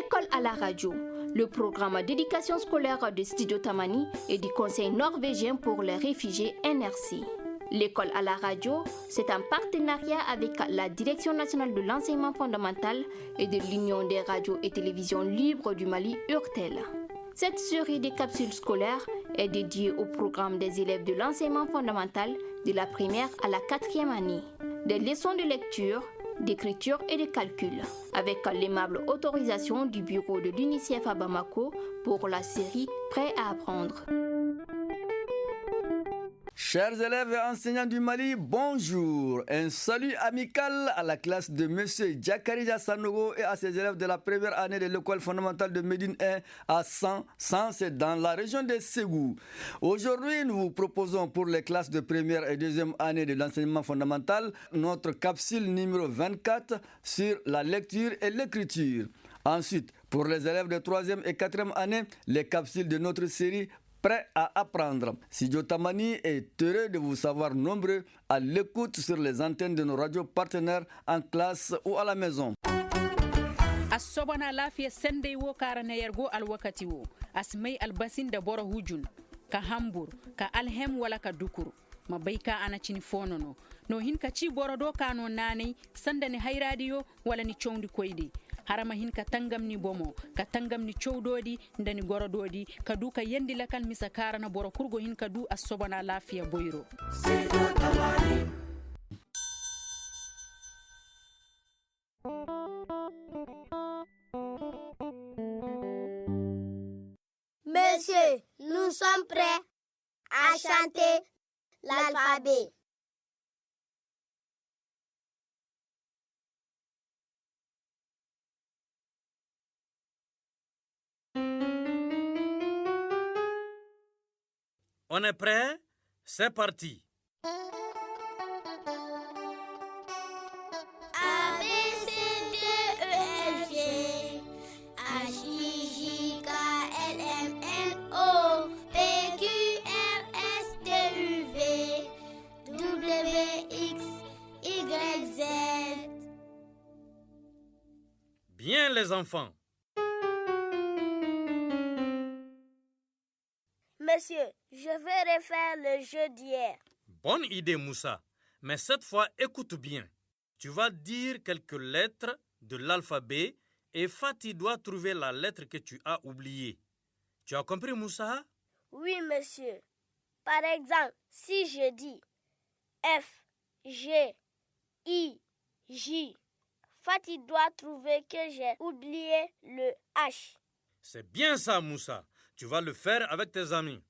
L'école à la radio, le programme d'éducation scolaire de Studio Tamani et du Conseil norvégien pour les réfugiés NRC. L'école à la radio, c'est un partenariat avec la Direction nationale de l'enseignement fondamental et de l'Union des radios et télévisions libres du Mali, URTEL. Cette série de capsules scolaires est dédiée au programme des élèves de l'enseignement fondamental de la première à la 4e année. Des leçons de lecture, d'écriture et de calcul, avec l'aimable autorisation du bureau de l'UNICEF à Bamako pour la série Prêt à apprendre. Chers élèves et enseignants du Mali, bonjour. Un salut amical à la classe de M. Djakarija Sanogo et à ses élèves de la première année de l'école fondamentale de Médine 1 à 100. 100, c'est dans la région de Ségou. Aujourd'hui, nous vous proposons pour les classes de première et deuxième année de l'enseignement fondamental notre capsule numéro 24 sur la lecture et l'écriture. Ensuite, pour les élèves de troisième et quatrième année, les capsules de notre série Prêt à apprendre. Studio Tamani est heureux de vous savoir nombreux à l'écoute sur les antennes de nos radios partenaires en classe ou à la maison. Asobana lafiya sende wo karana yergo alwakati wo asmai albasin da bora hujun ka hambur ka alhem wala ka dukuru mabaika ana chini fonono no hin ka ci bora do kano nani sanda ni hay radio wala ni chowndi koyde harama hin ka tangam ni bomo ka tangam ni chowdodi ndani gorododi ka du ka yendi lakal misa karana bora kurgo hin ka du asobana lafiya boyro. Monsieur, nous sommes prêts à chanter l'alphabet. On est prêt? C'est parti. A, B, C, D, E, F, G, H, I, J, K, L, M, N, O, P, Q, R, S, T, U, V, W, X, Y, Z. Bien les enfants. Monsieur, je vais refaire le jeu d'hier. Bonne idée, Moussa. Mais cette fois, écoute bien. Tu vas dire quelques lettres de l'alphabet et Fatih doit trouver la lettre que tu as oubliée. Tu as compris, Moussa? Oui, monsieur. Par exemple, si je dis F, G, I, J, Fatih doit trouver que j'ai oublié le H. C'est bien ça, Moussa. Tu vas le faire avec tes amis.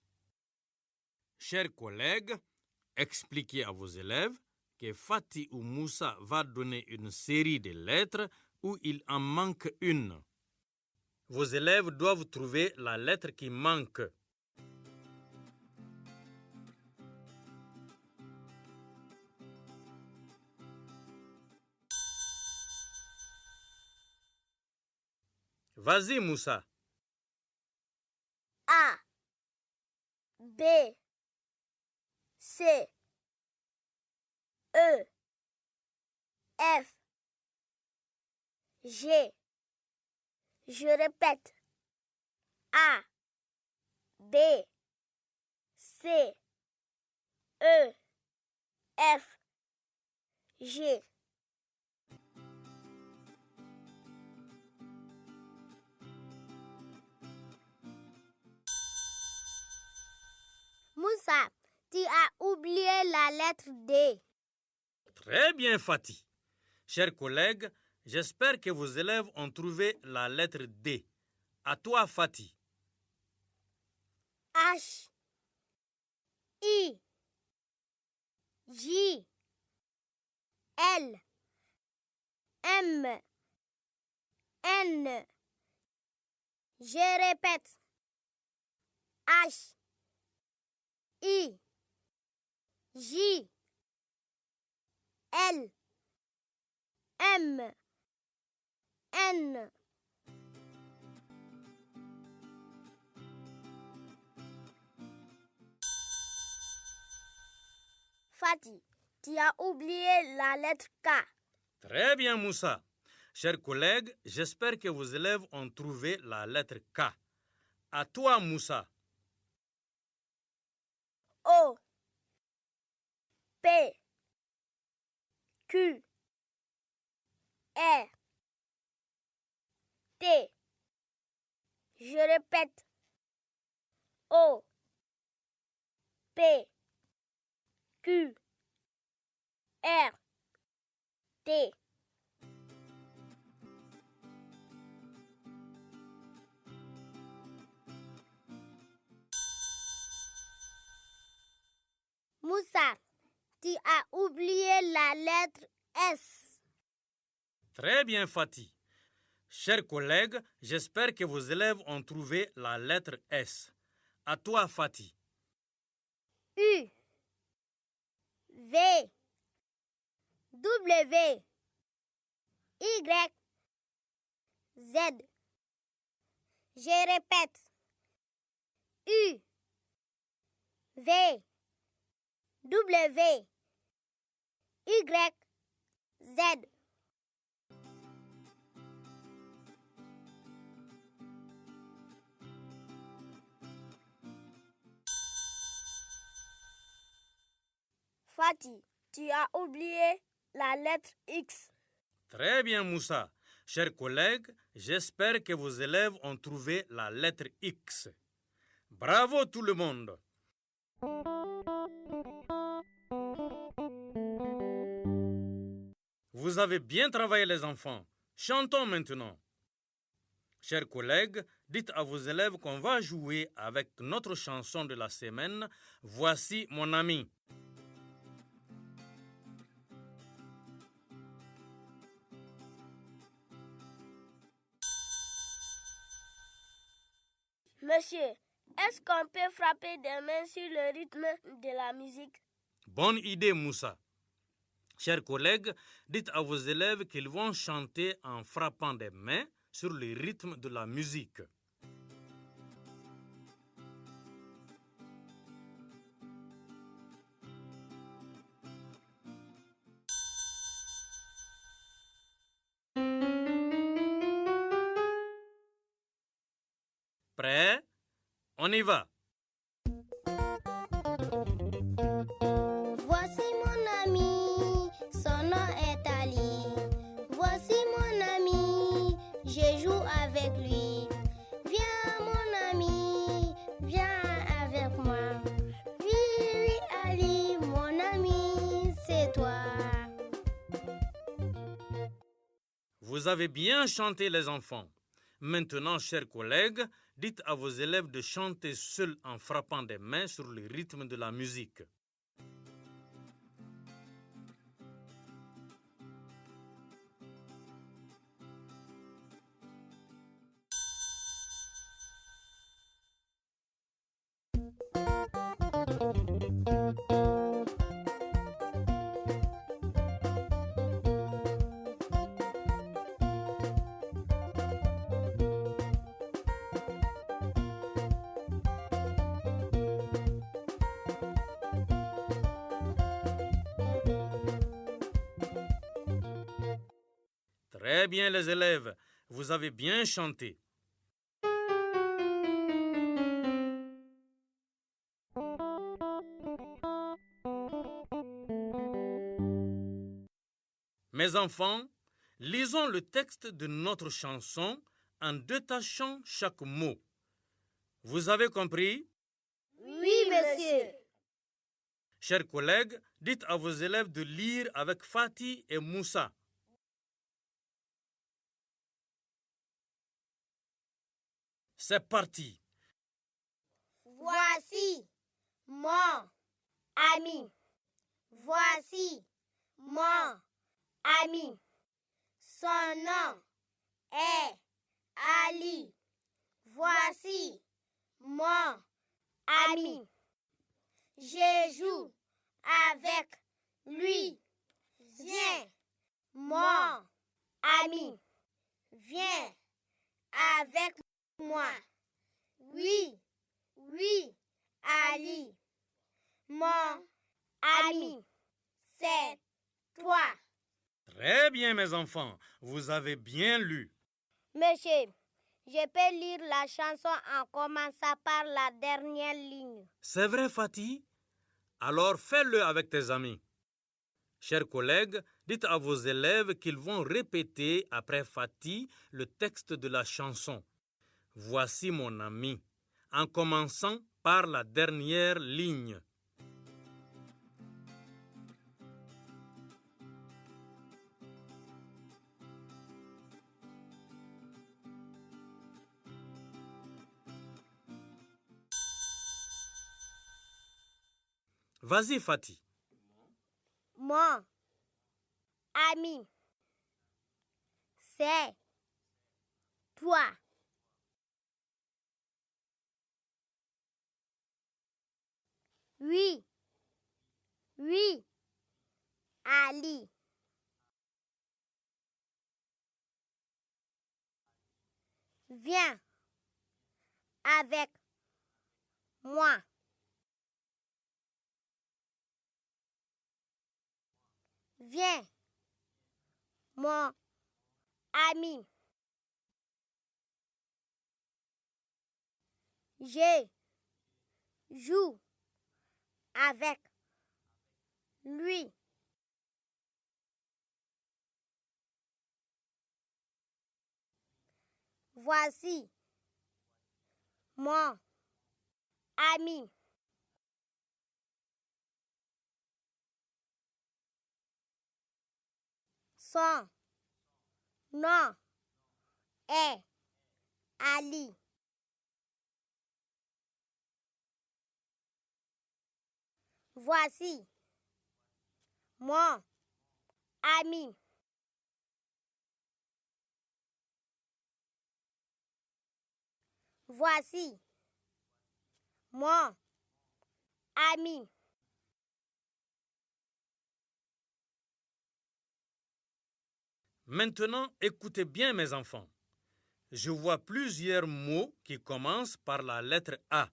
Chers collègues, expliquez à vos élèves que Fatih ou Moussa va donner une série de lettres où il en manque une. Vos élèves doivent trouver la lettre qui manque. Vas-y, Moussa. A, B, C, E, F, G. Je répète. A, B, C, E, F, G. Moussa, tu as oublié la lettre D. Très bien, Fatih. Chers collègues, j'espère que vos élèves ont trouvé la lettre D. À toi, Fatih. H, I, J, L, M, N. Je répète. H, I, J, L, M, N. Fatih, tu as oublié la lettre K. Très bien, Moussa. Chers collègues, j'espère que vos élèves ont trouvé la lettre K. À toi, Moussa. O, P, Q, R, T. Je répète. O, P, Q, R, T. Moussa, tu as oublié la lettre S. Très bien, Fatih. Chers collègues, j'espère que vos élèves ont trouvé la lettre S. À toi, Fatih. U, V, W, Y, Z. Je répète. U, V, W, Y, Z. Fatih, tu as oublié la lettre X. Très bien, Moussa. Chers collègues, j'espère que vos élèves ont trouvé la lettre X. Bravo tout le monde. Vous avez bien travaillé les enfants. Chantons maintenant. Chers collègues, dites à vos élèves qu'on va jouer avec notre chanson de la semaine. Voici mon ami. Monsieur, est-ce qu'on peut frapper des mains sur le rythme de la musique? Bonne idée, Moussa. Chers collègues, dites à vos élèves qu'ils vont chanter en frappant des mains sur le rythme de la musique. Prêt? On y va. Voici mon ami, son nom est Ali. Voici mon ami, je joue avec lui. Viens mon ami, viens avec moi. Oui, Ali, mon ami, c'est toi. Vous avez bien chanté les enfants. Maintenant, chers collègues, dites à vos élèves de chanter seuls en frappant des mains sur le rythme de la musique. Très bien les élèves, vous avez bien chanté. Mes enfants, lisons le texte de notre chanson en détachant chaque mot. Vous avez compris? Oui, monsieur. Chers collègues, dites à vos élèves de lire avec Fatih et Moussa. C'est parti. Voici mon ami. Voici mon ami. Son nom est Ali. Voici mon ami. Je joue avec lui. Viens, mon ami. Viens avec moi. Oui, Ali. Mon ami, c'est toi. Très bien, mes enfants. Vous avez bien lu. Monsieur, je peux lire la chanson en commençant par la dernière ligne. C'est vrai, Fatih? Alors fais-le avec tes amis. Chers collègues, dites à vos élèves qu'ils vont répéter après Fatih le texte de la chanson. Voici mon ami, en commençant par la dernière ligne. Vas-y, Fatih. Mon ami, c'est toi. Oui, Ali. Viens avec moi. Viens, mon ami. Je joue avec lui. Voici mon ami. Son nom est Ali. Voici mon ami. Voici mon ami. Maintenant, écoutez bien, mes enfants. Je vois plusieurs mots qui commencent par la lettre A.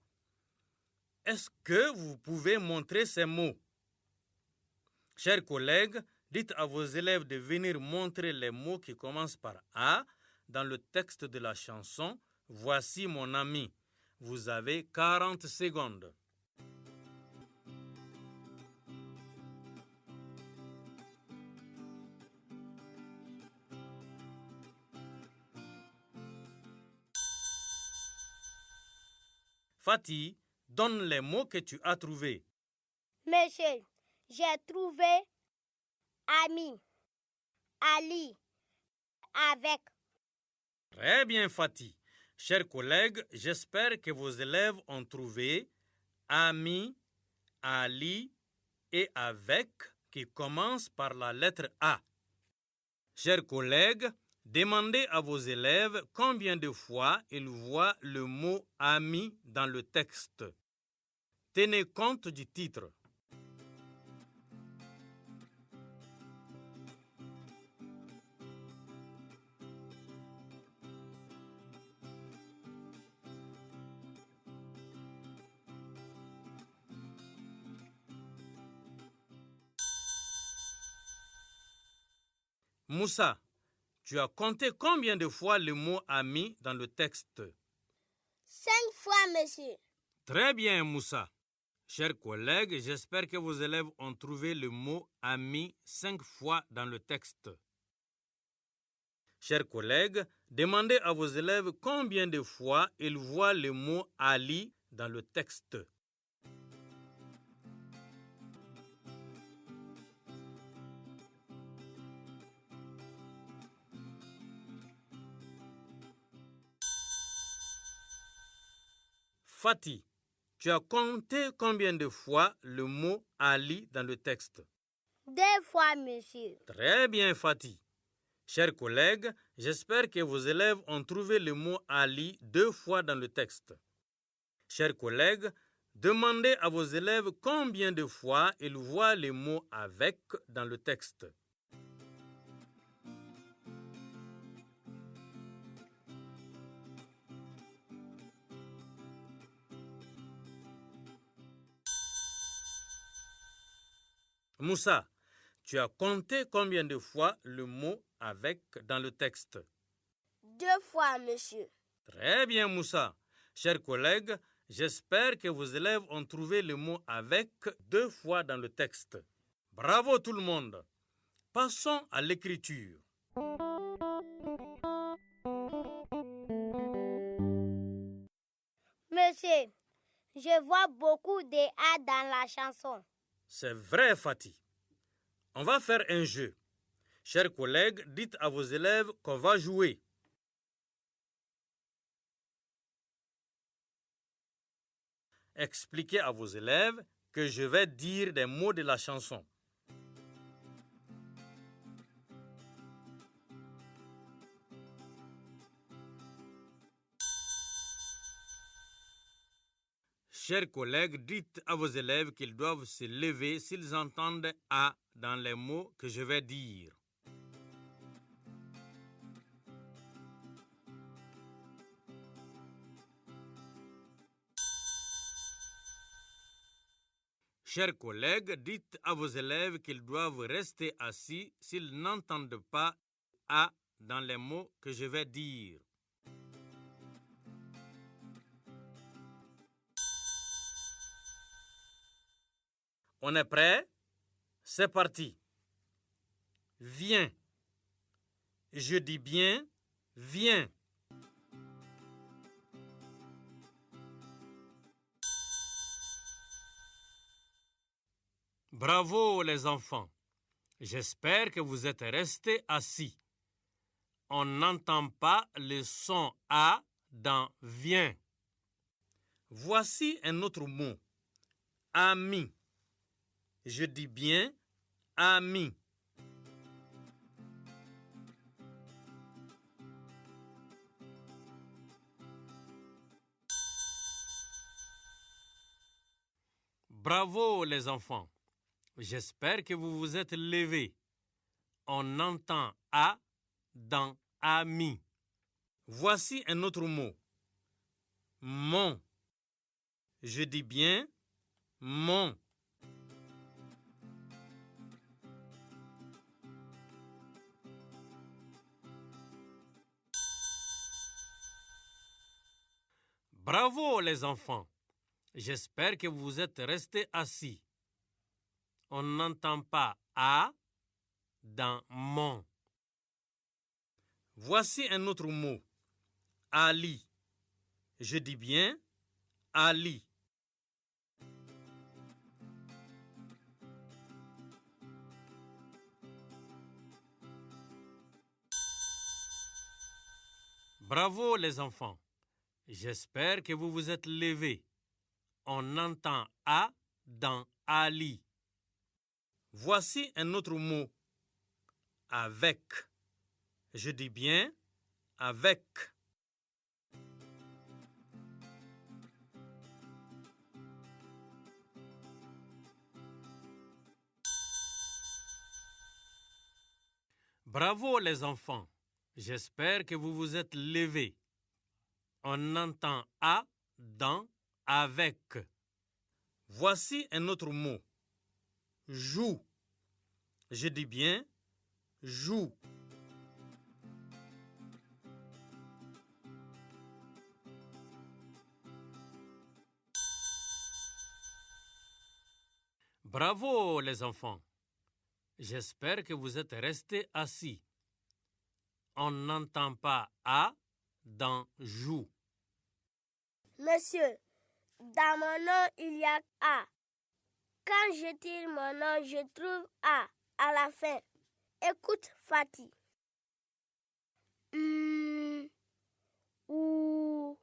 Est-ce que vous pouvez montrer ces mots? Chers collègues, dites à vos élèves de venir montrer les mots qui commencent par A dans le texte de la chanson « Voici mon ami ». Vous avez 40 secondes. Fatih, donne les mots que tu as trouvés. Monsieur, j'ai trouvé ami, Ali, avec. Très bien, Fatih. Chers collègues, j'espère que vos élèves ont trouvé ami, Ali et avec qui commencent par la lettre A. Chers collègues, demandez à vos élèves combien de fois ils voient le mot ami dans le texte. Tenez compte du titre. Moussa, tu as compté combien de fois le mot ami dans le texte? 5 fois, monsieur. Très bien, Moussa. Chers collègues, j'espère que vos élèves ont trouvé le mot ami 5 fois dans le texte. Chers collègues, demandez à vos élèves combien de fois ils voient le mot Ali dans le texte. Fatih, tu as compté combien de fois le mot Ali dans le texte? 2 fois, monsieur. Très bien, Fatih. Chers collègues, j'espère que vos élèves ont trouvé le mot Ali 2 fois dans le texte. Chers collègues, demandez à vos élèves combien de fois ils voient le mot avec dans le texte. Moussa, Tu as compté combien de fois le mot « avec » dans le texte? 2 fois, monsieur. Très bien, Moussa. Chers collègues, j'espère que vos élèves ont trouvé le mot « avec » 2 fois dans le texte. Bravo tout le monde. Passons à l'écriture. Monsieur, je vois beaucoup de A dans la chanson. C'est vrai, Fatih. On va faire un jeu. Chers collègues, dites à vos élèves qu'on va jouer. Expliquez à vos élèves que je vais dire des mots de la chanson. Chers collègues, dites à vos élèves qu'ils doivent se lever s'ils entendent « A » dans les mots que je vais dire. Chers collègues, dites à vos élèves qu'ils doivent rester assis s'ils n'entendent pas « A » dans les mots que je vais dire. On est prêt? C'est parti. Viens. Je dis bien, viens. Bravo les enfants. J'espère que vous êtes restés assis. On n'entend pas le son A dans viens. Voici un autre mot. Ami. Je dis bien ami. Bravo les enfants. J'espère que vous vous êtes levés. On entend A dans ami. Voici un autre mot. Mon. Je dis bien mon. Bravo les enfants. J'espère que vous êtes restés assis. On n'entend pas A dans mon. Voici un autre mot. Ali. Je dis bien Ali. Bravo les enfants. J'espère que vous vous êtes levés. On entend A dans Ali. Voici un autre mot. Avec. Je dis bien avec. Bravo les enfants. J'espère que vous vous êtes levés. On entend A dans avec. Voici un autre mot. Joue. Je dis bien joue. Bravo les enfants. J'espère que vous êtes restés assis. On n'entend pas A dans joue. Monsieur, dans mon nom, il y a A. Quand je tire mon nom, je trouve A à la fin. Écoute, Fatih. Ou,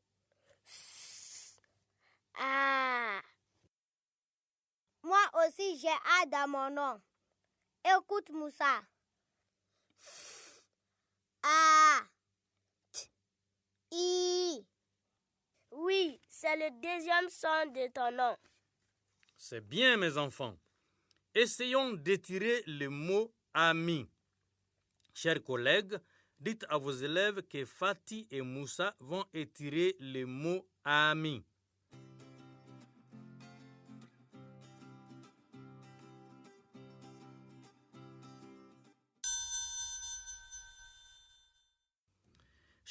A. Moi aussi, j'ai A dans mon nom. Écoute, Moussa. A. T. I. Oui, c'est le deuxième son de ton nom. C'est bien, mes enfants. Essayons d'étirer le mot ami. Chers collègues, dites à vos élèves que Fatih et Moussa vont étirer le mot ami.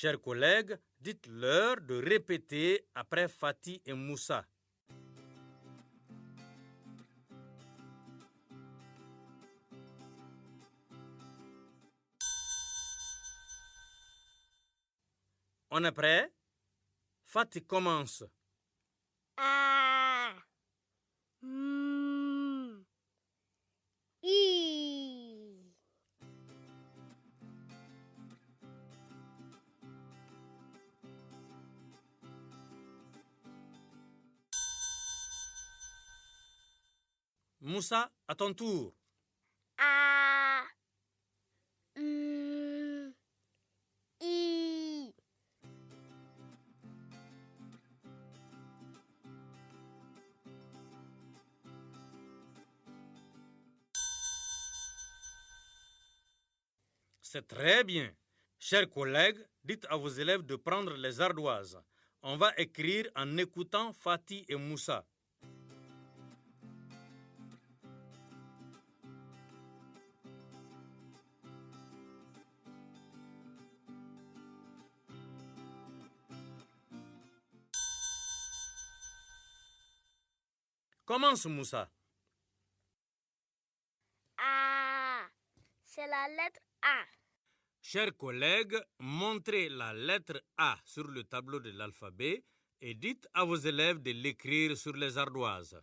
Chers collègues, dites-leur de répéter après Fatih et Moussa. On est prêt? Fatih commence. A. M. I. Moussa, à ton tour. A. M. I. C'est très bien. Chers collègues, dites à vos élèves de prendre les ardoises. On va écrire en écoutant Fatih et Moussa. Commence, Moussa. A. C'est la lettre A. Chers collègues, montrez la lettre A sur le tableau de l'alphabet et dites à vos élèves de l'écrire sur les ardoises.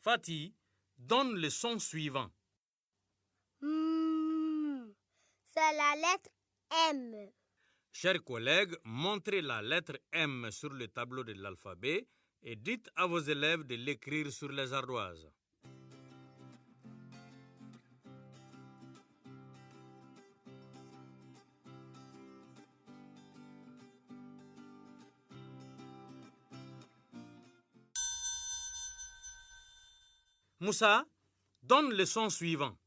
Fatih, donne le son suivant. C'est la lettre M. Chers collègues, montrez la lettre M sur le tableau de l'alphabet et dites à vos élèves de l'écrire sur les ardoises. Moussa, donne le son suivant.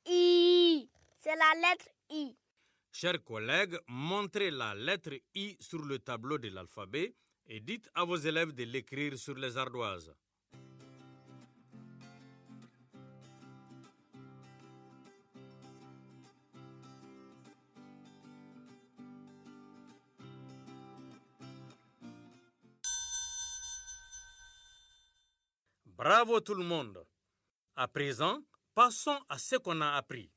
I. C'est la lettre I. Chers collègues, montrez la lettre I sur le tableau de l'alphabet et dites à vos élèves de l'écrire sur les ardoises. Bravo tout le monde. À présent, passons à ce qu'on a appris.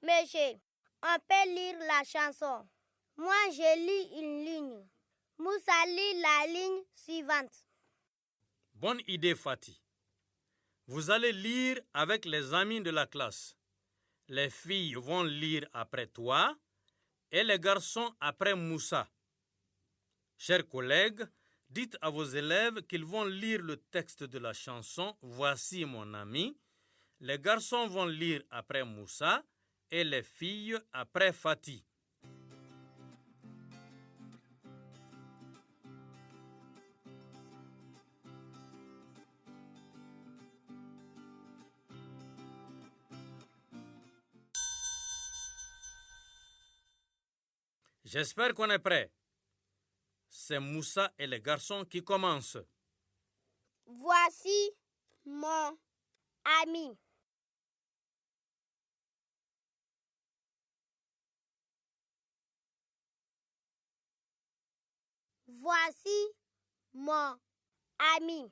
Monsieur, on peut lire la chanson. Moi, je lis une ligne. Moussa lit la ligne suivante. Bonne idée, Fatih. Vous allez lire avec les amis de la classe. Les filles vont lire après toi et les garçons après Moussa. Chers collègues, dites à vos élèves qu'ils vont lire le texte de la chanson « Voici mon ami ». Les garçons vont lire après Moussa et les filles après Fatih. J'espère qu'on est prêt. C'est Moussa et les garçons qui commencent. Voici mon ami. Voici mon ami.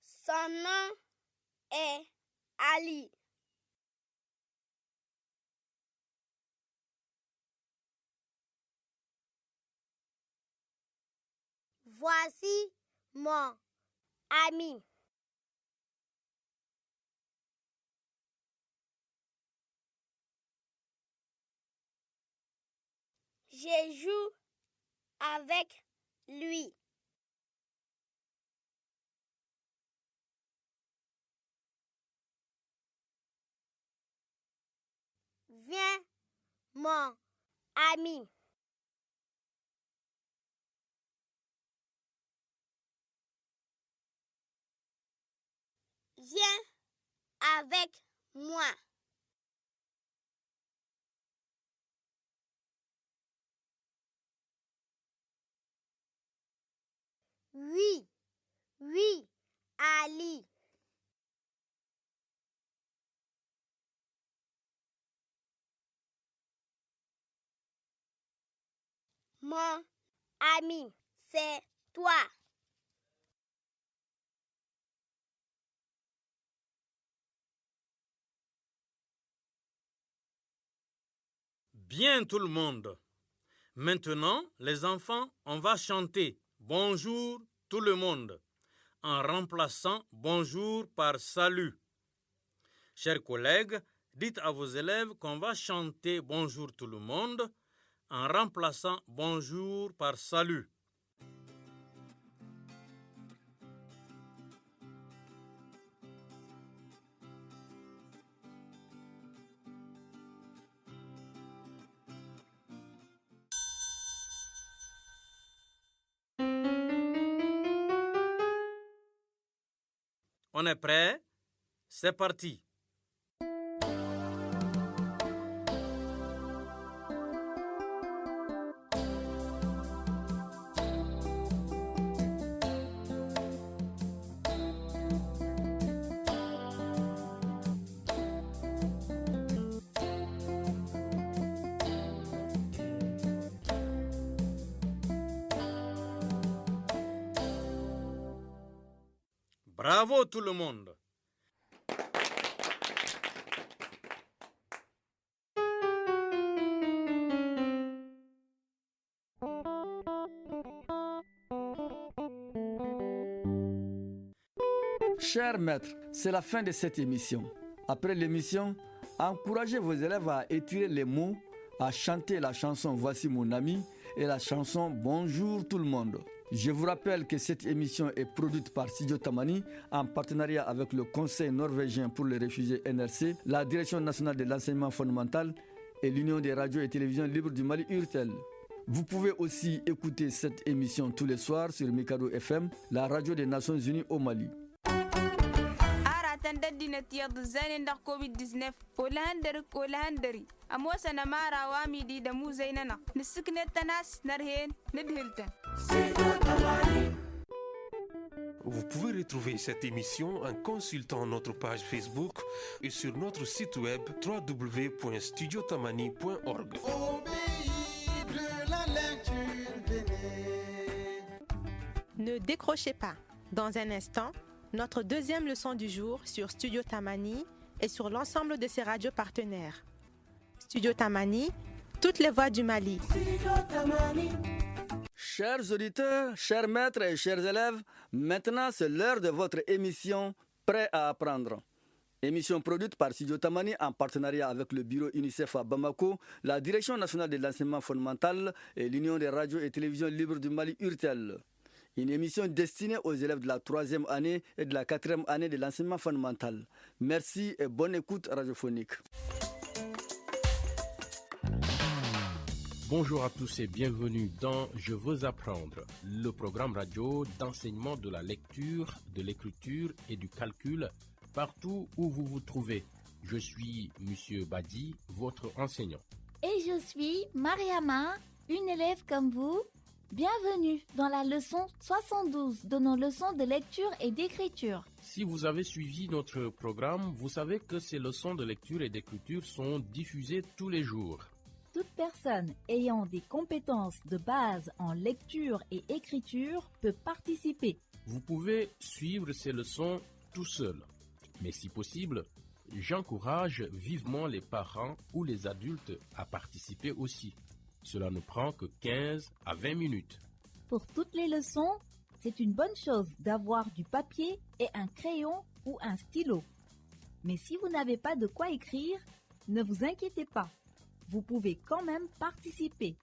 Son nom est Ali. Voici mon ami. Je joue avec lui. Viens, mon ami. Viens avec moi. Oui, oui, Ali. Mon ami, c'est toi. Bien tout le monde. Maintenant, les enfants, on va chanter Bonjour tout le monde en remplaçant bonjour par salut. Chers collègues, dites à vos élèves qu'on va chanter bonjour tout le monde en remplaçant bonjour par salut. On est prêt? C'est parti. Bravo tout le monde. Chers maîtres, c'est la fin de cette émission. Après l'émission, encouragez vos élèves à étirer les mots, à chanter la chanson Voici mon ami et la chanson Bonjour tout le monde. Je vous rappelle que cette émission est produite par Studio Tamani en partenariat avec le Conseil norvégien pour les réfugiés NRC, la Direction nationale de l'enseignement fondamental et l'Union des radios et télévisions libres du Mali URTEL. Vous pouvez aussi écouter cette émission tous les soirs sur Mikado FM, la radio des Nations Unies au Mali. Tandadina tiyadu zanen da COVID-19 kolahandari amo sana mara wami di da mu zainana nisikne tanas narhen nidhiltan. Vous pouvez retrouver cette émission en consultant notre page Facebook et sur notre site web www.studiotamani.org. Ne décrochez pas. Dans un instant, notre deuxième leçon du jour sur Studio Tamani et sur l'ensemble de ses radios partenaires. Studio Tamani, toutes les voix du Mali. Chers auditeurs, chers maîtres et chers élèves, maintenant c'est l'heure de votre émission Prêt à apprendre. Émission produite par Studio Tamani en partenariat avec le bureau UNICEF à Bamako, la Direction nationale de l'enseignement fondamental et l'Union des radios et télévisions libres du Mali URTEL. Une émission destinée aux élèves de la 3e année et de la 4e année de l'enseignement fondamental. Merci et bonne écoute radiophonique. Bonjour à tous et bienvenue dans Je veux apprendre, le programme radio d'enseignement de la lecture, de l'écriture et du calcul partout où vous vous trouvez. Je suis Monsieur Badi, votre enseignant. Et je suis Mariama, une élève comme vous. Bienvenue dans la leçon 72 de nos leçons de lecture et d'écriture. Si vous avez suivi notre programme, vous savez que ces leçons de lecture et d'écriture sont diffusées tous les jours. Toute personne ayant des compétences de base en lecture et écriture peut participer. Vous pouvez suivre ces leçons tout seul. Mais si possible, j'encourage vivement les parents ou les adultes à participer aussi. Cela ne prend que 15 à 20 minutes. Pour toutes les leçons, c'est une bonne chose d'avoir du papier et un crayon ou un stylo. Mais si vous n'avez pas de quoi écrire, ne vous inquiétez pas. Vous pouvez quand même participer.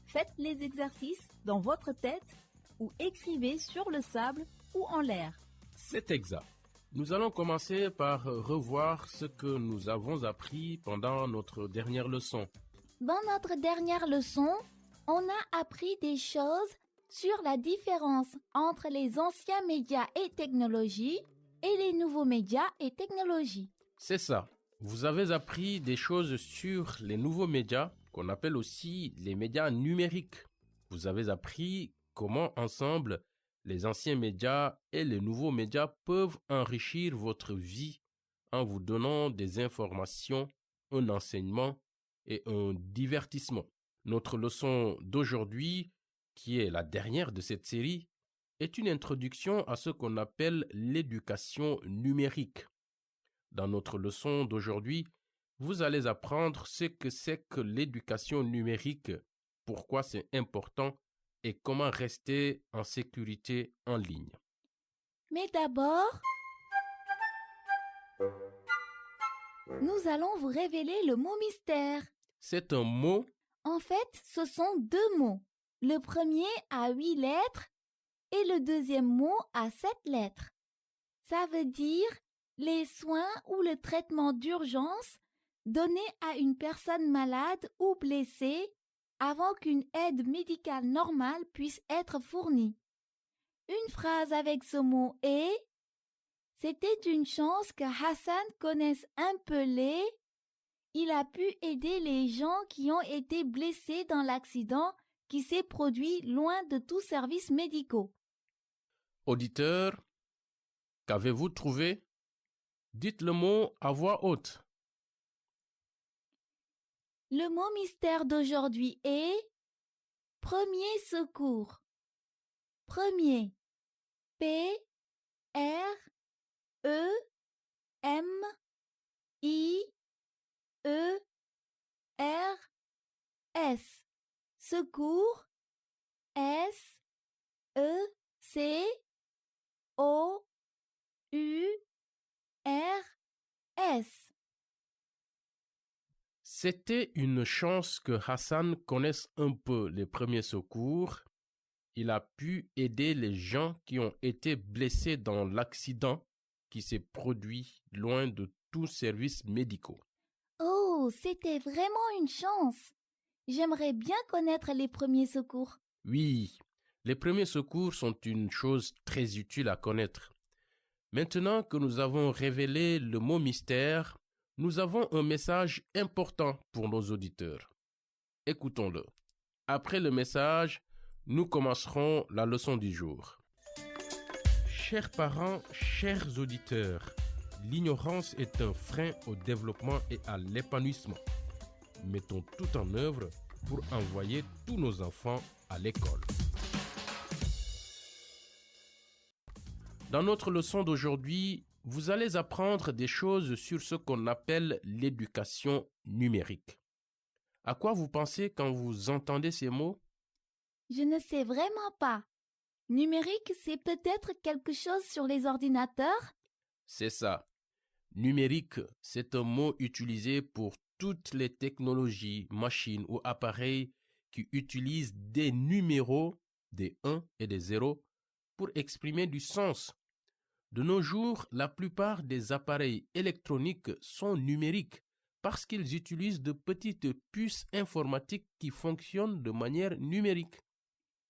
Faites les exercices dans votre tête ou écrivez sur le sable ou en l'air. C'est exact. Nous allons commencer par revoir ce que nous avons appris pendant notre dernière leçon. Dans notre dernière leçon, on a appris des choses sur la différence entre les anciens médias et technologies, et les nouveaux médias et technologies. C'est ça. Vous avez appris des choses sur les nouveaux médias, qu'on appelle aussi les médias numériques. Vous avez appris comment ensemble les anciens médias et les nouveaux médias peuvent enrichir votre vie en vous donnant des informations, un enseignement et un divertissement. Notre leçon d'aujourd'hui, qui est la dernière de cette série, est une introduction à ce qu'on appelle l'éducation numérique. Dans notre leçon d'aujourd'hui, vous allez apprendre ce que c'est que l'éducation numérique, pourquoi c'est important et comment rester en sécurité en ligne. Mais d'abord, nous allons vous révéler le mot mystère. C'est un mot. En fait, ce sont 2 mots. Le premier a 8 lettres et le deuxième mot a 7 lettres. Ça veut dire les soins ou le traitement d'urgence donné à une personne malade ou blessée avant qu'une aide médicale normale puisse être fournie. Une phrase avec ce mot est « C'était une chance que Hassan connaisse un peu les... Il a pu aider les gens qui ont été blessés dans l'accident qui s'est produit loin de tous services médicaux. » Auditeurs, qu'avez-vous trouvé? Dites le mot à voix haute. Le mot mystère d'aujourd'hui est premier secours. Premier. P R E M I E R S. Secours. S E C O U R S. C'était une chance que Hassan connaisse un peu les premiers secours. Il a pu aider les gens qui ont été blessés dans l'accident qui s'est produit loin de tous services médicaux. Oh, c'était vraiment une chance. J'aimerais bien connaître les premiers secours. Oui, les premiers secours sont une chose très utile à connaître. Maintenant que nous avons révélé le mot mystère, nous avons un message important pour nos auditeurs. Écoutons-le. Après le message, nous commencerons la leçon du jour. Chers parents, chers auditeurs, l'ignorance est un frein au développement et à l'épanouissement. Mettons tout en œuvre pour envoyer tous nos enfants à l'école. Dans notre leçon d'aujourd'hui, vous allez apprendre des choses sur ce qu'on appelle l'éducation numérique. À quoi vous pensez quand vous entendez ces mots? Je ne sais vraiment pas. Numérique, c'est peut-être quelque chose sur les ordinateurs? C'est ça. Numérique, c'est un mot utilisé pour toutes les technologies, machines ou appareils qui utilisent des numéros, des 1 et des 0, pour exprimer du sens. De nos jours, la plupart des appareils électroniques sont numériques parce qu'ils utilisent de petites puces informatiques qui fonctionnent de manière numérique.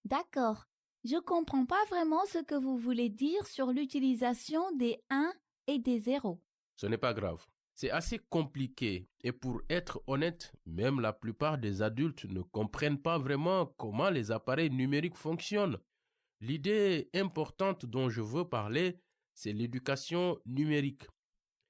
D'accord. Je comprends pas vraiment ce que vous voulez dire sur l'utilisation des 1 et des 0. Ce n'est pas grave. C'est assez compliqué et pour être honnête, même la plupart des adultes ne comprennent pas vraiment comment les appareils numériques fonctionnent. L'idée importante dont je veux parler, c'est l'éducation numérique.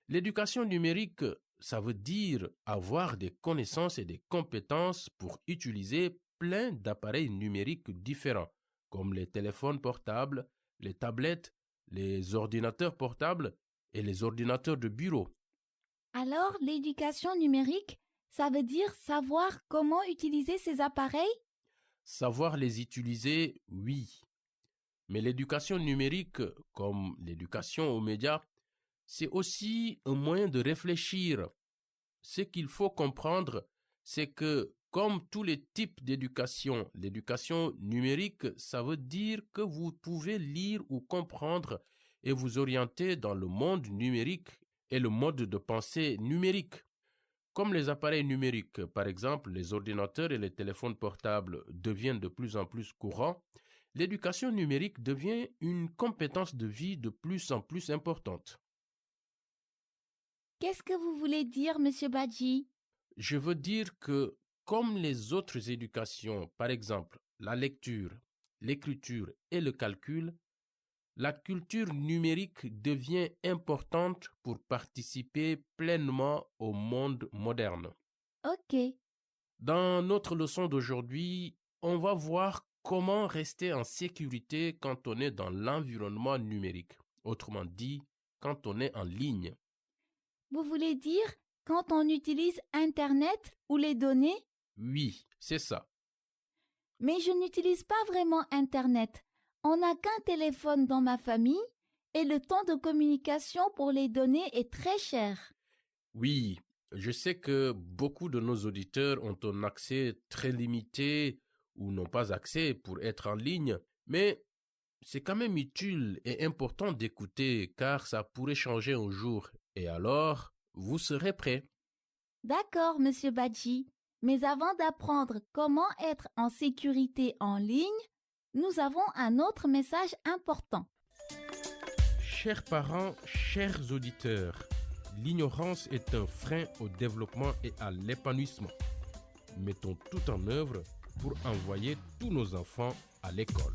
L'éducation numérique, ça veut dire avoir des connaissances et des compétences pour utiliser plein d'appareils numériques différents, comme les téléphones portables, les tablettes, les ordinateurs portables et les ordinateurs de bureau. Alors, l'éducation numérique, ça veut dire savoir comment utiliser ces appareils? Savoir les utiliser, oui. Mais l'éducation numérique, comme l'éducation aux médias, c'est aussi un moyen de réfléchir. Ce qu'il faut comprendre, c'est que, comme tous les types d'éducation, l'éducation numérique, ça veut dire que vous pouvez lire ou comprendre et vous orienter dans le monde numérique et le mode de pensée numérique. Comme les appareils numériques, par exemple, les ordinateurs et les téléphones portables deviennent de plus en plus courants, l'éducation numérique devient une compétence de vie de plus en plus importante. Qu'est-ce que vous voulez dire, Monsieur Badji? Je veux dire que, comme les autres éducations, par exemple la lecture, l'écriture et le calcul, la culture numérique devient importante pour participer pleinement au monde moderne. Ok. Dans notre leçon d'aujourd'hui, on va voir comment rester en sécurité quand on est dans l'environnement numérique, autrement dit, quand on est en ligne. Vous voulez dire quand on utilise Internet ou les données? Oui, c'est ça. Mais je n'utilise pas vraiment Internet. On n'a qu'un téléphone dans ma famille et le temps de communication pour les données est très cher. Oui, je sais que beaucoup de nos auditeurs ont un accès très limité ou n'ont pas accès pour être en ligne, mais c'est quand même utile et important d'écouter car ça pourrait changer un jour et alors vous serez prêt. D'accord, Monsieur Badji. Mais avant d'apprendre comment être en sécurité en ligne, nous avons un autre message important. Chers parents, chers auditeurs, l'ignorance est un frein au développement et à l'épanouissement. Mettons tout en œuvre pour envoyer tous nos enfants à l'école.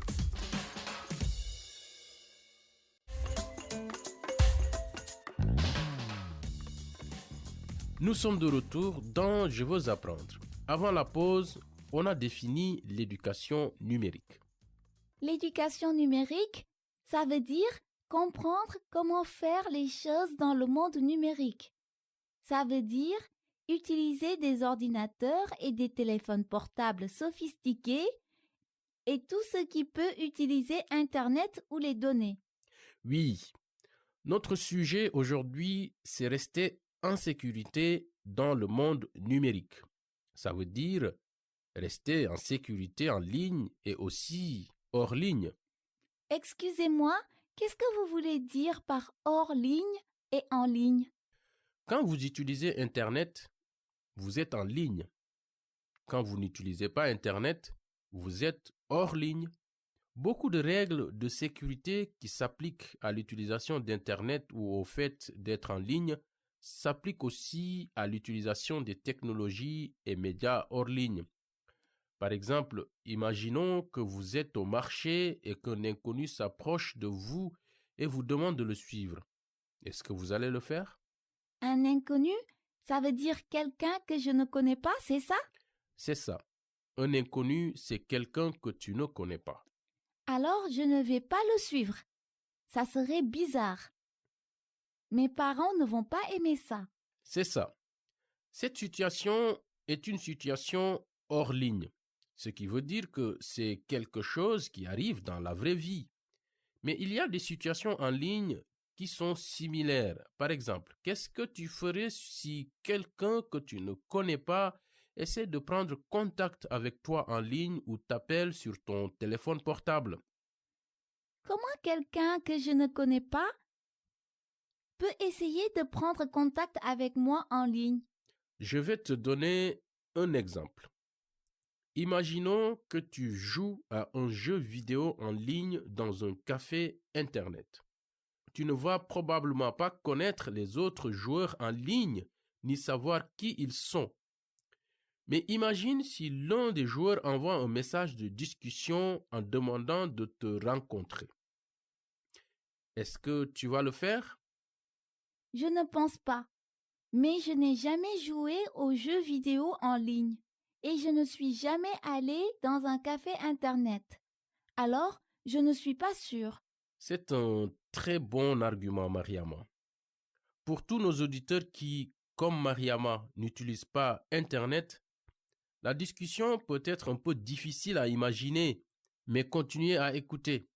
Nous sommes de retour dans Je veux apprendre. Avant la pause, on a défini l'éducation numérique. L'éducation numérique, ça veut dire comprendre comment faire les choses dans le monde numérique. Ça veut dire utiliser des ordinateurs et des téléphones portables sophistiqués et tout ce qui peut utiliser Internet ou les données. Oui, notre sujet aujourd'hui, c'est rester en sécurité dans le monde numérique. Ça veut dire rester en sécurité en ligne et aussi hors ligne. Excusez-moi, qu'est-ce que vous voulez dire par hors ligne et en ligne? Quand vous utilisez Internet, vous êtes en ligne. Quand vous n'utilisez pas Internet, vous êtes hors ligne. Beaucoup de règles de sécurité qui s'appliquent à l'utilisation d'Internet ou au fait d'être en ligne s'appliquent aussi à l'utilisation des technologies et médias hors ligne. Par exemple, imaginons que vous êtes au marché et qu'un inconnu s'approche de vous et vous demande de le suivre. Est-ce que vous allez le faire? Un inconnu, ça veut dire quelqu'un que je ne connais pas, c'est ça? C'est ça. Un inconnu, c'est quelqu'un que tu ne connais pas. Alors, je ne vais pas le suivre. Ça serait bizarre. Mes parents ne vont pas aimer ça. C'est ça. Cette situation est une situation hors ligne, ce qui veut dire que c'est quelque chose qui arrive dans la vraie vie. Mais il y a des situations en ligne qui sont similaires. Par exemple, qu'est-ce que tu ferais si quelqu'un que tu ne connais pas essaie de prendre contact avec toi en ligne ou t'appelle sur ton téléphone portable? Comment quelqu'un que je ne connais pas peut essayer de prendre contact avec moi en ligne? Je vais te donner un exemple. Imaginons que tu joues à un jeu vidéo en ligne dans un café Internet. Tu ne vas probablement pas connaître les autres joueurs en ligne ni savoir qui ils sont. Mais imagine si l'un des joueurs envoie un message de discussion en demandant de te rencontrer. Est-ce que tu vas le faire? Je ne pense pas. Mais je n'ai jamais joué aux jeux vidéo en ligne et je ne suis jamais allé dans un café Internet. Alors, je ne suis pas sûre. C'est un très bon argument, Mariama. Pour tous nos auditeurs qui, comme Mariama, n'utilisent pas Internet, la discussion peut être un peu difficile à imaginer, mais continuez à écouter,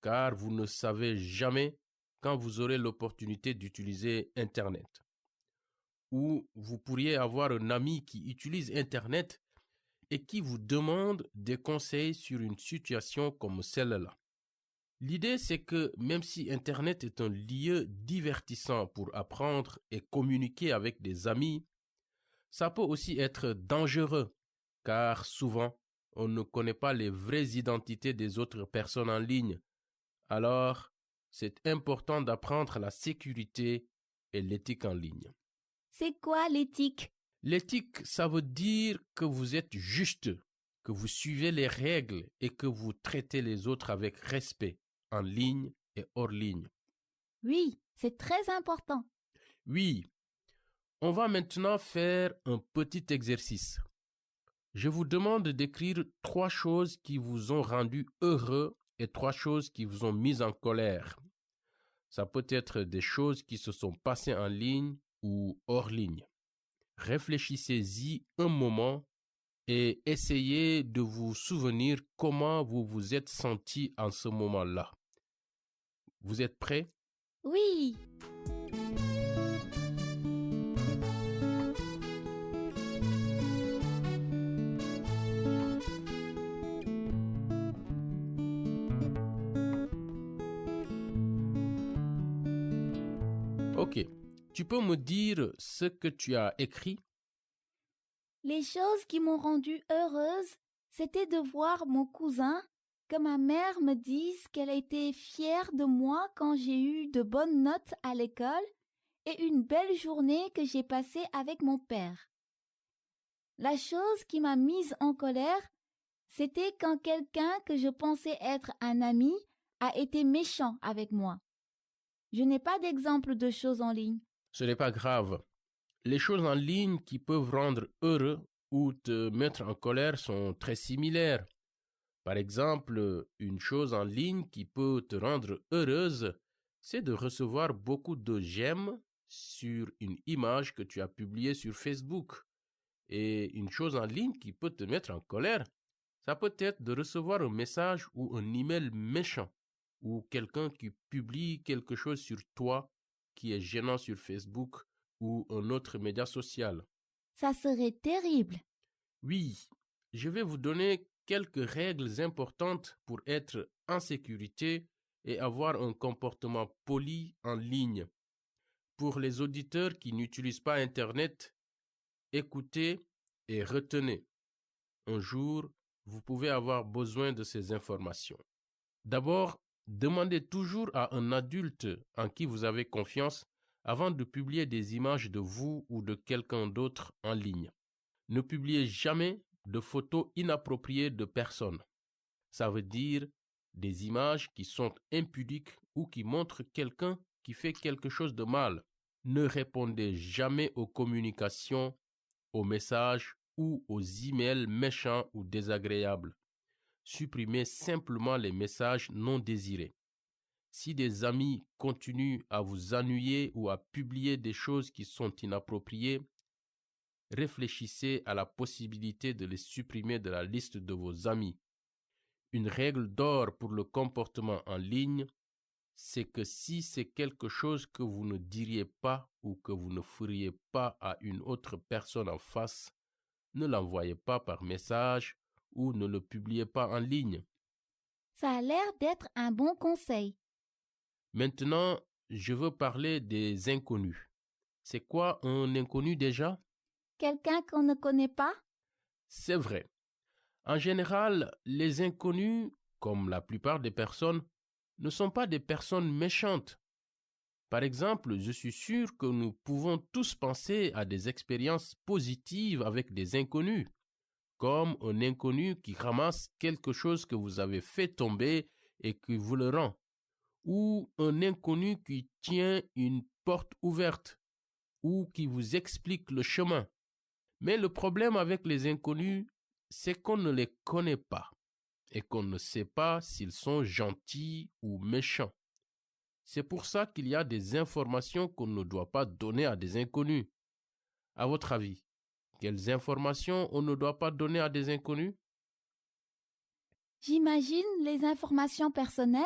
car vous ne savez jamais quand vous aurez l'opportunité d'utiliser Internet. Ou vous pourriez avoir un ami qui utilise Internet et qui vous demande des conseils sur une situation comme celle-là. L'idée, c'est que même si Internet est un lieu divertissant pour apprendre et communiquer avec des amis, ça peut aussi être dangereux, car souvent, on ne connaît pas les vraies identités des autres personnes en ligne. Alors, c'est important d'apprendre la sécurité et l'éthique en ligne. C'est quoi l'éthique? L'éthique, ça veut dire que vous êtes juste, que vous suivez les règles et que vous traitez les autres avec respect, en ligne et hors ligne. Oui, c'est très important. Oui, on va maintenant faire un petit exercice. Je vous demande d'écrire 3 choses qui vous ont rendu heureux et 3 choses qui vous ont mis en colère. Ça peut être des choses qui se sont passées en ligne ou hors ligne. Réfléchissez-y un moment et essayez de vous souvenir comment vous vous êtes senti en ce moment-là. Vous êtes prêts? Oui. Ok, tu peux me dire ce que tu as écrit? Les choses qui m'ont rendue heureuse, c'était de voir mon cousin, que ma mère me dise qu'elle était fière de moi quand j'ai eu de bonnes notes à l'école et une belle journée que j'ai passée avec mon père. La chose qui m'a mise en colère, c'était quand quelqu'un que je pensais être un ami a été méchant avec moi. Je n'ai pas d'exemple de choses en ligne. Ce n'est pas grave. Les choses en ligne qui peuvent rendre heureux ou te mettre en colère sont très similaires. Par exemple, une chose en ligne qui peut te rendre heureuse, c'est de recevoir beaucoup de j'aime sur une image que tu as publiée sur Facebook. Et une chose en ligne qui peut te mettre en colère, ça peut être de recevoir un message ou un email méchant, ou quelqu'un qui publie quelque chose sur toi qui est gênant sur Facebook ou un autre média social. Ça serait terrible. Oui, je vais vous donner quelques règles importantes pour être en sécurité et avoir un comportement poli en ligne. Pour les auditeurs qui n'utilisent pas Internet, écoutez et retenez. Un jour, vous pouvez avoir besoin de ces informations. D'abord, demandez toujours à un adulte en qui vous avez confiance avant de publier des images de vous ou de quelqu'un d'autre en ligne. Ne publiez jamais de photos inappropriées de personnes. Ça veut dire des images qui sont impudiques ou qui montrent quelqu'un qui fait quelque chose de mal. Ne répondez jamais aux communications, aux messages ou aux emails méchants ou désagréables. Supprimez simplement les messages non désirés. Si des amis continuent à vous ennuyer ou à publier des choses qui sont inappropriées, réfléchissez à la possibilité de les supprimer de la liste de vos amis. Une règle d'or pour le comportement en ligne, c'est que si c'est quelque chose que vous ne diriez pas ou que vous ne feriez pas à une autre personne en face, ne l'envoyez pas par message ou ne le publiez pas en ligne. Ça a l'air d'être un bon conseil. Maintenant, je veux parler des inconnus. C'est quoi un inconnu déjà? Quelqu'un qu'on ne connaît pas? C'est vrai. En général, les inconnus, comme la plupart des personnes, ne sont pas des personnes méchantes. Par exemple, je suis sûr que nous pouvons tous penser à des expériences positives avec des inconnus, comme un inconnu qui ramasse quelque chose que vous avez fait tomber et qui vous le rend, ou un inconnu qui tient une porte ouverte, ou qui vous explique le chemin. Mais le problème avec les inconnus, c'est qu'on ne les connaît pas et qu'on ne sait pas s'ils sont gentils ou méchants. C'est pour ça qu'il y a des informations qu'on ne doit pas donner à des inconnus. À votre avis, quelles informations on ne doit pas donner à des inconnus? J'imagine les informations personnelles.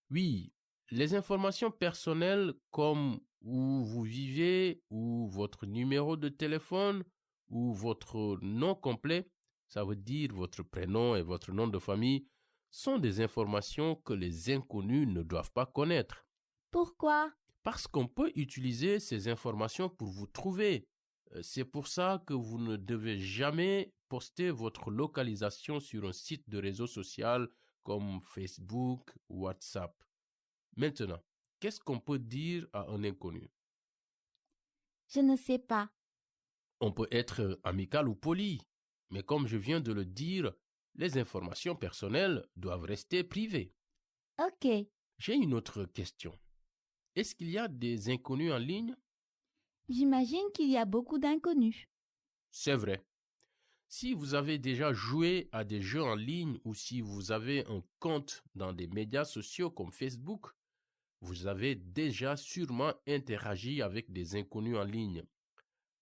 Oui, les informations personnelles comme où vous vivez, ou votre numéro de téléphone, ou votre nom complet, ça veut dire votre prénom et votre nom de famille, sont des informations que les inconnus ne doivent pas connaître. Pourquoi? Parce qu'on peut utiliser ces informations pour vous trouver. C'est pour ça que vous ne devez jamais poster votre localisation sur un site de réseau social comme Facebook ou WhatsApp. Maintenant, qu'est-ce qu'on peut dire à un inconnu? Je ne sais pas. On peut être amical ou poli, mais comme je viens de le dire, les informations personnelles doivent rester privées. Ok. J'ai une autre question. Est-ce qu'il y a des inconnus en ligne? J'imagine qu'il y a beaucoup d'inconnus. C'est vrai. Si vous avez déjà joué à des jeux en ligne ou si vous avez un compte dans des médias sociaux comme Facebook, vous avez déjà sûrement interagi avec des inconnus en ligne.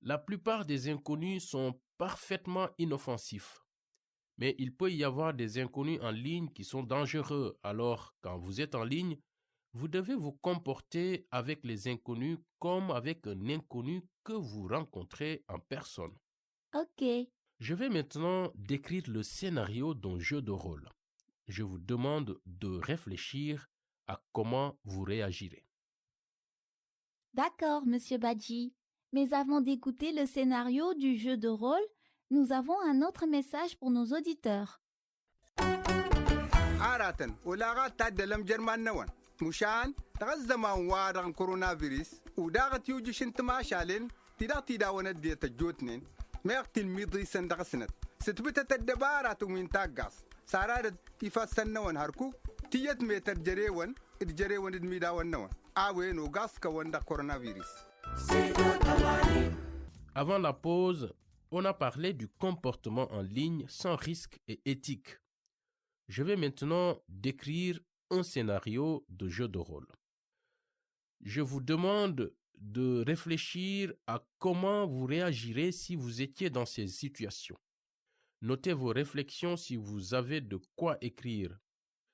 La plupart des inconnus sont parfaitement inoffensifs. Mais il peut y avoir des inconnus en ligne qui sont dangereux. Alors, quand vous êtes en ligne, vous devez vous comporter avec les inconnus comme avec un inconnu que vous rencontrez en personne. Ok. Je vais maintenant décrire le scénario d'un jeu de rôle. Je vous demande de réfléchir à comment vous réagirez. D'accord, Monsieur Badji. Mais avant d'écouter le scénario du jeu de rôle, nous avons un autre message pour nos auditeurs. عارة ولاغا تادلم جرمان نوان مشان تغزما وارغن كورونا فيروس وداغت يوجي شنتما شالين تدا وندية الجوتنين ما يقتل ميضي سندغ سند ستبتت الدبارة من تاقاس سارادت يفاسن نوان هاركو تيت ميتر جريوان الجريوان الميدا والنوان آوين وغاس كوان كورونا فيروس. Avant la pause, on a parlé du comportement en ligne sans risque et éthique. Je vais maintenant décrire un scénario de jeu de rôle. Je vous demande de réfléchir à comment vous réagirez si vous étiez dans ces situations. Notez vos réflexions si vous avez de quoi écrire.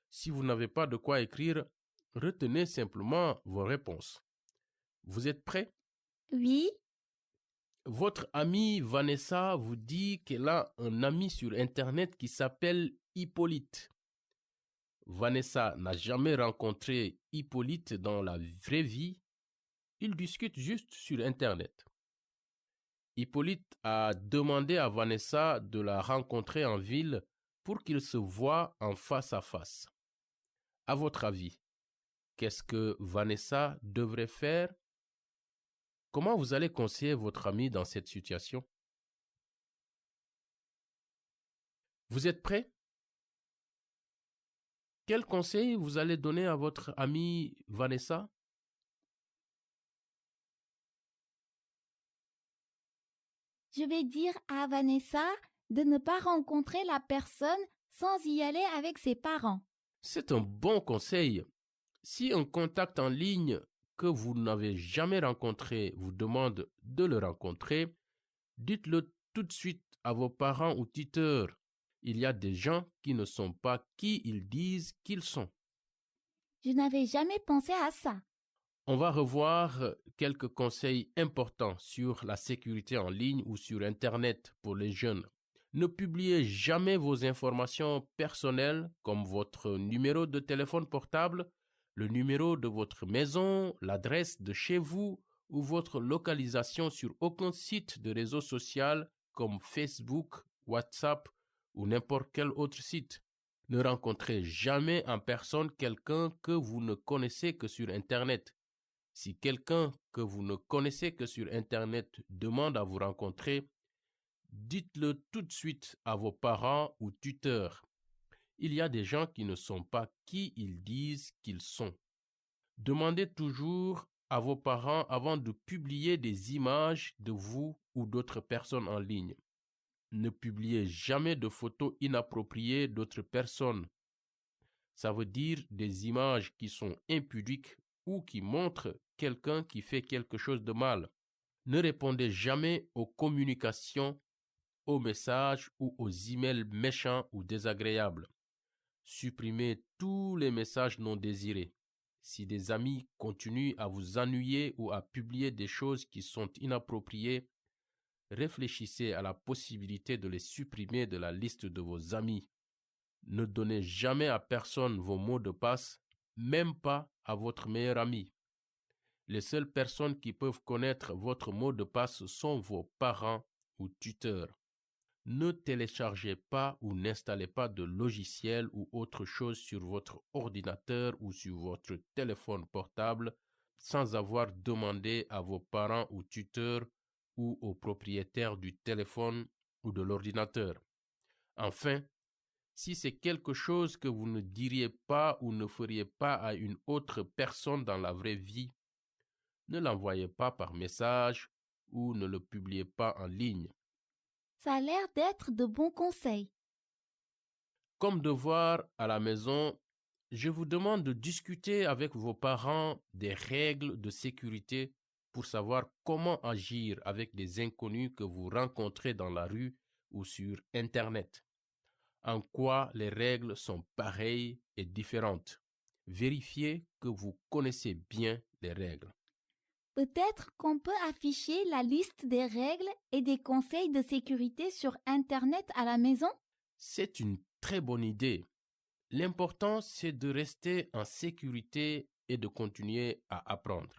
Si vous n'avez pas de quoi écrire, retenez simplement vos réponses. Vous êtes prêts? Oui. Votre amie Vanessa vous dit qu'elle a un ami sur Internet qui s'appelle Hippolyte. Vanessa n'a jamais rencontré Hippolyte dans la vraie vie. Ils discutent juste sur Internet. Hippolyte a demandé à Vanessa de la rencontrer en ville pour qu'ils se voient en face à face. À votre avis, qu'est-ce que Vanessa devrait faire? Comment vous allez conseiller votre ami dans cette situation? Vous êtes prêts? Quel conseil vous allez donner à votre amie Vanessa? Je vais dire à Vanessa de ne pas rencontrer la personne sans y aller avec ses parents. C'est un bon conseil. Si un contact en ligne que vous n'avez jamais rencontré vous demande de le rencontrer, dites-le tout de suite à vos parents ou tuteurs. Il y a des gens qui ne sont pas qui ils disent qu'ils sont. Je n'avais jamais pensé à ça. On va revoir quelques conseils importants sur la sécurité en ligne ou sur Internet pour les jeunes. Ne publiez jamais vos informations personnelles comme votre numéro de téléphone portable, le numéro de votre maison, l'adresse de chez vous ou votre localisation sur aucun site de réseau social comme Facebook, WhatsApp ou n'importe quel autre site. Ne rencontrez jamais en personne quelqu'un que vous ne connaissez que sur Internet. Si quelqu'un que vous ne connaissez que sur Internet demande à vous rencontrer, dites-le tout de suite à vos parents ou tuteurs. Il y a des gens qui ne sont pas qui ils disent qu'ils sont. Demandez toujours à vos parents avant de publier des images de vous ou d'autres personnes en ligne. Ne publiez jamais de photos inappropriées d'autres personnes. Ça veut dire des images qui sont impudiques ou qui montrent quelqu'un qui fait quelque chose de mal. Ne répondez jamais aux communications, aux messages ou aux emails méchants ou désagréables. Supprimez tous les messages non désirés. Si des amis continuent à vous ennuyer ou à publier des choses qui sont inappropriées, réfléchissez à la possibilité de les supprimer de la liste de vos amis. Ne donnez jamais à personne vos mots de passe, même pas à votre meilleur ami. Les seules personnes qui peuvent connaître votre mot de passe sont vos parents ou tuteurs. Ne téléchargez pas ou n'installez pas de logiciel ou autre chose sur votre ordinateur ou sur votre téléphone portable sans avoir demandé à vos parents ou tuteurs ou au propriétaire du téléphone ou de l'ordinateur. Enfin, si c'est quelque chose que vous ne diriez pas ou ne feriez pas à une autre personne dans la vraie vie, ne l'envoyez pas par message ou ne le publiez pas en ligne. Ça a l'air d'être de bons conseils. Comme devoir à la maison, je vous demande de discuter avec vos parents des règles de sécurité pour savoir comment agir avec des inconnus que vous rencontrez dans la rue ou sur Internet. En quoi les règles sont pareilles et différentes. Vérifiez que vous connaissez bien les règles. Peut-être qu'on peut afficher la liste des règles et des conseils de sécurité sur Internet à la maison? C'est une très bonne idée. L'important, c'est de rester en sécurité et de continuer à apprendre.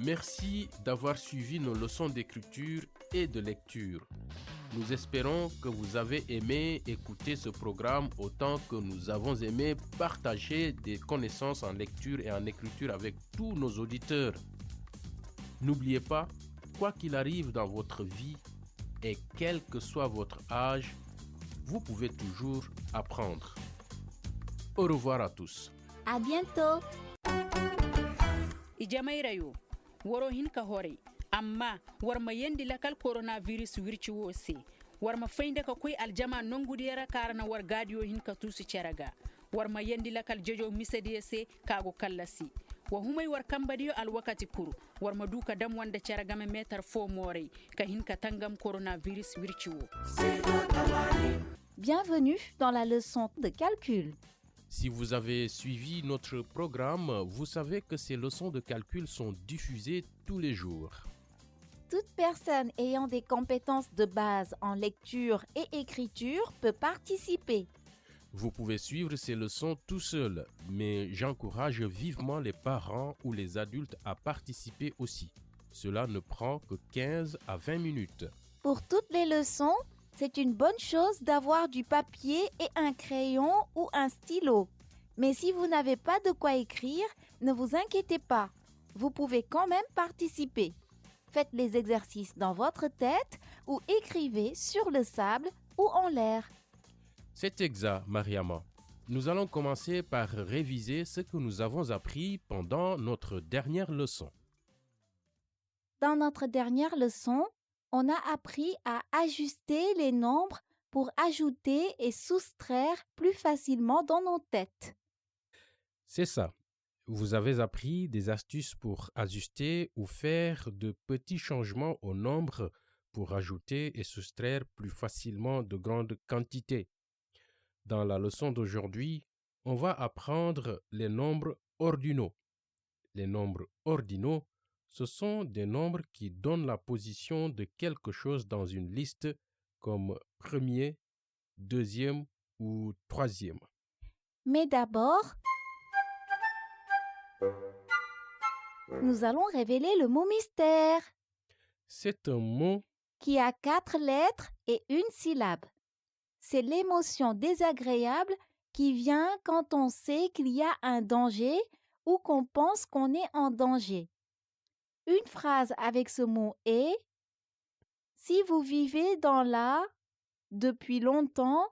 Merci d'avoir suivi nos leçons d'écriture et de lecture. Nous espérons que vous avez aimé écouter ce programme autant que nous avons aimé partager des connaissances en lecture et en écriture avec tous nos auditeurs. N'oubliez pas, quoi qu'il arrive dans votre vie et quel que soit votre âge, vous pouvez toujours apprendre. Au revoir à tous. À bientôt. Ijamairayo, woro hinka hore, amma warma yendi lakal coronavirus wirci wose. Warma fainde ka koy aljama nongudiyara karana war gadio hinka tusi cheraga. Warma yendi lakal jojo misediyese kago kallasi. Wa humay war kambadiyo alwakati kuru. Warma duka dam wanda cheragame metar fo more ka hinka tangam coronavirus wirci wo. Bienvenue dans la leçon de calcul. Si vous avez suivi notre programme, vous savez que ces leçons de calcul sont diffusées tous les jours. Toute personne ayant des compétences de base en lecture et écriture peut participer. Vous pouvez suivre ces leçons tout seul, mais j'encourage vivement les parents ou les adultes à participer aussi. Cela ne prend que 15 à 20 minutes. Pour toutes les leçons, c'est une bonne chose d'avoir du papier et un crayon ou un stylo. Mais si vous n'avez pas de quoi écrire, ne vous inquiétez pas. Vous pouvez quand même participer. Faites les exercices dans votre tête ou écrivez sur le sable ou en l'air. C'est exact, Mariama. Nous allons commencer par réviser ce que nous avons appris pendant notre dernière leçon. Dans notre dernière leçon, on a appris à ajuster les nombres pour ajouter et soustraire plus facilement dans nos têtes. C'est ça. Vous avez appris des astuces pour ajuster ou faire de petits changements au nombre pour ajouter et soustraire plus facilement de grandes quantités. Dans la leçon d'aujourd'hui, on va apprendre les nombres ordinaux. Les nombres ordinaux, ce sont des nombres qui donnent la position de quelque chose dans une liste comme premier, deuxième ou troisième. Mais d'abord, nous allons révéler le mot mystère. C'est un mot qui a 4 lettres et une syllabe. C'est l'émotion désagréable qui vient quand on sait qu'il y a un danger ou qu'on pense qu'on est en danger. Une phrase avec ce mot est « Si vous vivez dans la depuis longtemps,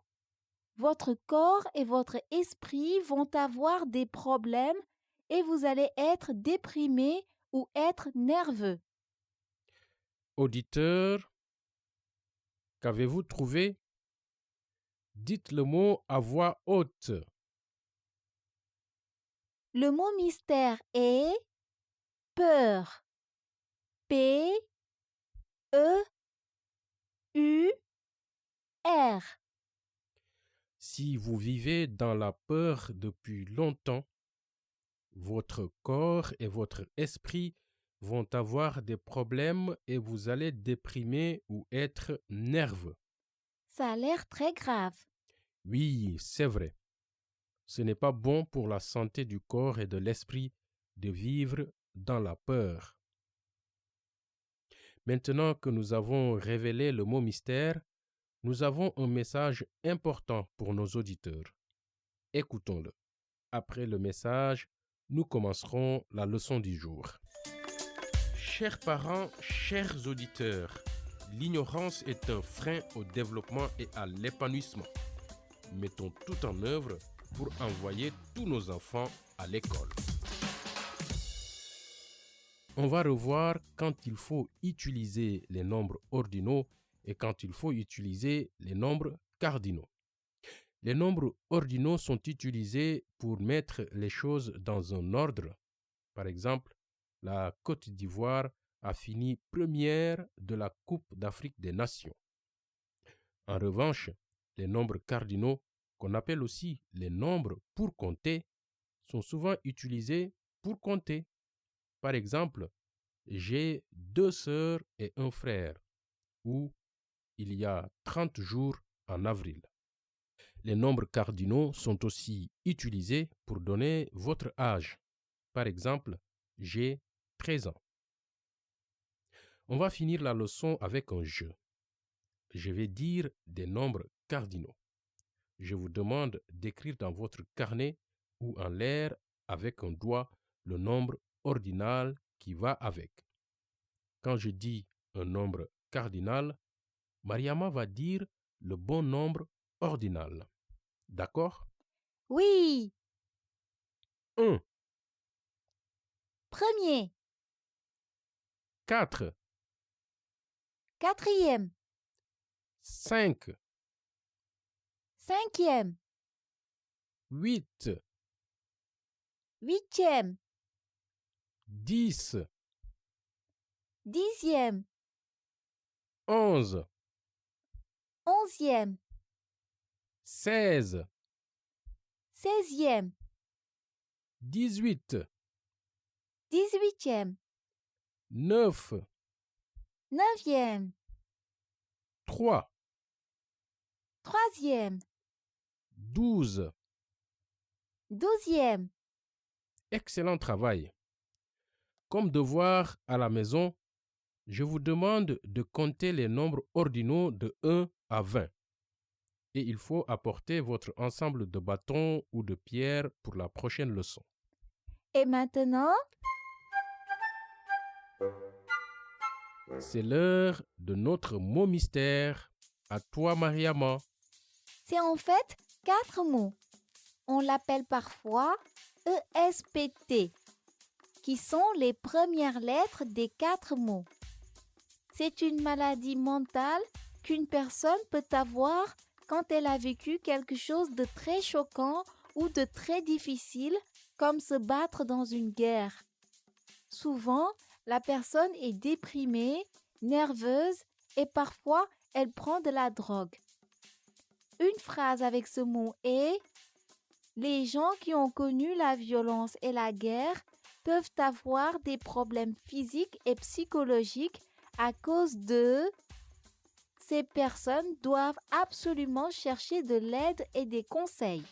votre corps et votre esprit vont avoir des problèmes et vous allez être déprimé ou être nerveux. » Auditeur, qu'avez-vous trouvé? Dites le mot à voix haute. Le mot mystère est peur. P-E-U-R. Si vous vivez dans la peur depuis longtemps, votre corps et votre esprit vont avoir des problèmes et vous allez déprimer ou être nerveux. Ça a l'air très grave. Oui, c'est vrai. Ce n'est pas bon pour la santé du corps et de l'esprit de vivre dans la peur. Maintenant que nous avons révélé le mot mystère, Nous avons un message important pour nos auditeurs. Écoutons-le. Après le message, nous commencerons la leçon du jour. Chers parents, chers auditeurs, l'ignorance est un frein au développement et à l'épanouissement. Mettons tout en œuvre pour envoyer tous nos enfants à l'école. On va revoir quand il faut utiliser les nombres ordinaux et quand il faut utiliser les nombres cardinaux. Les nombres ordinaux sont utilisés pour mettre les choses dans un ordre. Par exemple, la Côte d'Ivoire a fini première de la Coupe d'Afrique des Nations. En revanche, les nombres cardinaux, qu'on appelle aussi les nombres pour compter, sont souvent utilisés pour compter. Par exemple, j'ai 2 sœurs et un frère, ou il y a 30 jours en avril. Les nombres cardinaux sont aussi utilisés pour donner votre âge. Par exemple, j'ai 13 ans. On va finir la leçon avec un jeu. Je vais dire des nombres cardinaux. Je vous demande d'écrire dans votre carnet ou en l'air avec un doigt le nombre ordinal qui va avec. Quand je dis un nombre cardinal, Mariama va dire le bon nombre ordinal. D'accord? Oui. 1, Premier, 4, quatrième, 5, cinquième, 8, huitième, 10, dixième, 11, onzième, 16, seizième, 18, dix-huitième, 9, neuvième, 3, troisième, 12. douzième. Excellent travail. Comme devoir à la maison, je vous demande de compter les nombres ordinaux de 1 à 20. Et il faut apporter votre ensemble de bâtons ou de pierres pour la prochaine leçon. Et maintenant, C'est l'heure de notre mot mystère. À toi, Mariama. c'est en fait 4 mots. On l'appelle parfois ESPT, qui sont les premières lettres des 4 mots. C'est une maladie mentale qu'une personne peut avoir quand elle a vécu quelque chose de très choquant ou de très difficile, comme se battre dans une guerre. Souvent, la personne est déprimée, nerveuse et parfois elle prend de la drogue. Une phrase avec ce mot est « Les gens qui ont connu la violence et la guerre peuvent avoir des problèmes physiques et psychologiques à cause de… » Ces personnes doivent absolument chercher de l'aide et des conseils.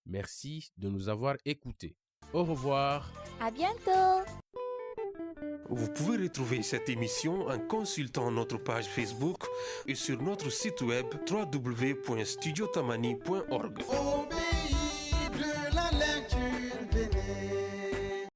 Merci de nous avoir écoutés. Au revoir. À bientôt! Vous pouvez retrouver cette émission en consultant notre page Facebook et sur notre site web www.studiotamani.org.